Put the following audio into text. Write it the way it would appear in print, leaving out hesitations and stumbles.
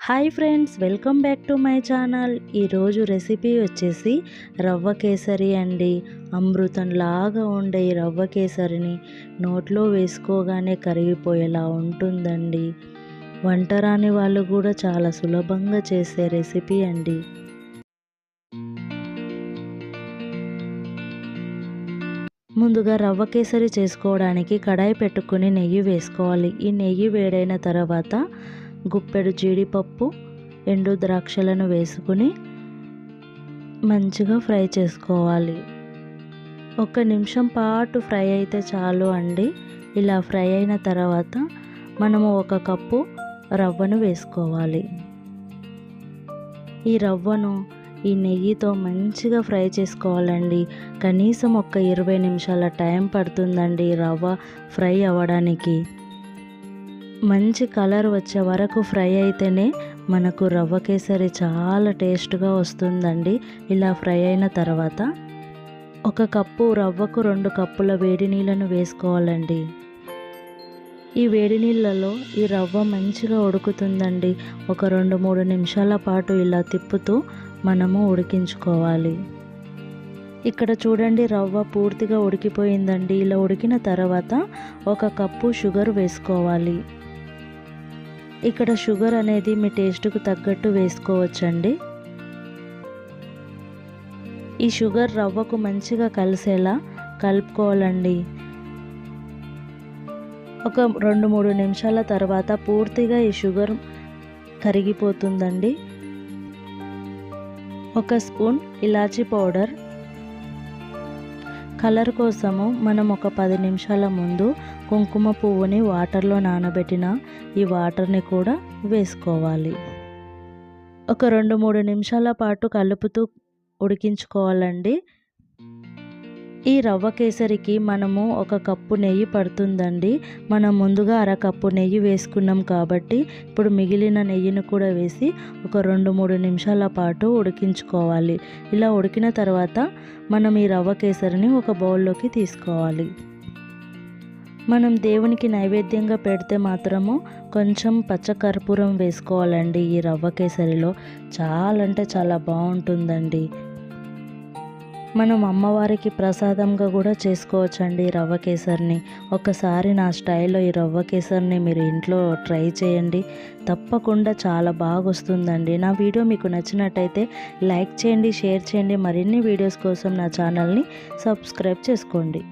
Hi friends, welcome back to my channel. ఈరోజు recipe వచ్చేసి రవ్వ కేసరి అండి. అమృతంలాగా ఉండే ఈ రవ్వ కేసరిని నోట్లో వేసుకోగానే కరిగిపోయేలా ఉంటుందండి. వంట రాని వాళ్ళు కూడా చాలా సులభంగా చేసే రెసిపీ అండి. ముందుగా రవ్వ కేసరి చేసుకోవడానికి కడాయి పెట్టుకుని నెయ్యి వేసుకోవాలి. ఈ నెయ్యి వేడైన తర్వాత గుప్పెడు జీడిపప్పు, ఎండు ద్రాక్షలను వేసుకుని మంచిగా ఫ్రై చేసుకోవాలి. 1 నిమిషం పాటు ఫ్రై అయితే చాలు అండి. ఇలా ఫ్రై అయిన తర్వాత మనము 1 కప్పు రవ్వను వేసుకోవాలి. ఈ రవ్వను ఈ నెయ్యితో మంచిగా ఫ్రై చేసుకోవాలండి. కనీసం 20 నిమిషాల టైం పడుతుందండి రవ్వ ఫ్రై అవ్వడానికి. మంచి కలర్ వచ్చే వరకు ఫ్రై అయితేనే మనకు రవ్వ కేసరి చాలా టేస్ట్గా వస్తుందండి. ఇలా ఫ్రై అయిన తర్వాత 1 కప్పు రవ్వకు 2 కప్పుల వేడి నీళ్ళను వేసుకోవాలండి. ఈ వేడి నీళ్ళలో ఈ రవ్వ మంచిగా ఉడుకుతుందండి. 2-3 నిమిషాల పాటు ఇలా తిప్పుతూ మనము ఉడికించుకోవాలి. ఇక్కడ చూడండి, రవ్వ పూర్తిగా ఉడికిపోయిందండి. ఇలా ఉడికిన తర్వాత 1 కప్పు షుగర్ వేసుకోవాలి. ఇక్కడ షుగర్ అనేది మీ టేస్ట్కు తగ్గట్టు వేసుకోవచ్చండి. ఈ షుగర్ రవ్వకు మంచిగా కలిసేలా కలుపుకోవాలండి. 2-3 నిమిషాల తర్వాత పూర్తిగా ఈ షుగర్ కరిగిపోతుందండి. 1 స్పూన్ ఇలాచీ పౌడర్. కలర్ కోసము మనం 10 నిమిషాల ముందు కుంకుమ పువ్వుని వాటర్లో నానబెట్టిన ఈ వాటర్ని కూడా వేసుకోవాలి. 2-3 నిమిషాల పాటు కలుపుతూ ఉడికించుకోవాలండి. ఈ రవ్వ కేసరికి మనము 1 కప్పు నెయ్యి పడుతుందండి. మనం ముందుగా 1/2 కప్పు నెయ్యి వేసుకున్నాం కాబట్టి ఇప్పుడు మిగిలిన నెయ్యిని కూడా వేసి 2-3 నిమిషాల పాటు ఉడికించుకోవాలి. ఇలా ఉడికిన తర్వాత మనం ఈ రవ్వ కేసరిని ఒక బౌల్లోకి తీసుకోవాలి. మనం దేవునికి నైవేద్యంగా పెడితే మాత్రము కొంచెం పచ్చకర్పూరం వేసుకోవాలండి. ఈ రవ్వ కేసరిలో చాలా అంటే చాలా బాగుంటుందండి. మనం అమ్మవారికి ప్రసాదంగా కూడా చేసుకోవచ్చండి రవ్వ కేసరిని. ఒకసారి నా స్టైల్లో ఈ రవ్వ కేసరిని మీరు ఇంట్లో ట్రై చేయండి. తప్పకుండా చాలా బాగా వస్తుందండి. నా వీడియో మీకు నచ్చినట్టయితే లైక్ చేయండి, షేర్ చేయండి. మరిన్ని వీడియోస్ కోసం నా ఛానల్ని సబ్స్క్రైబ్ చేసుకోండి.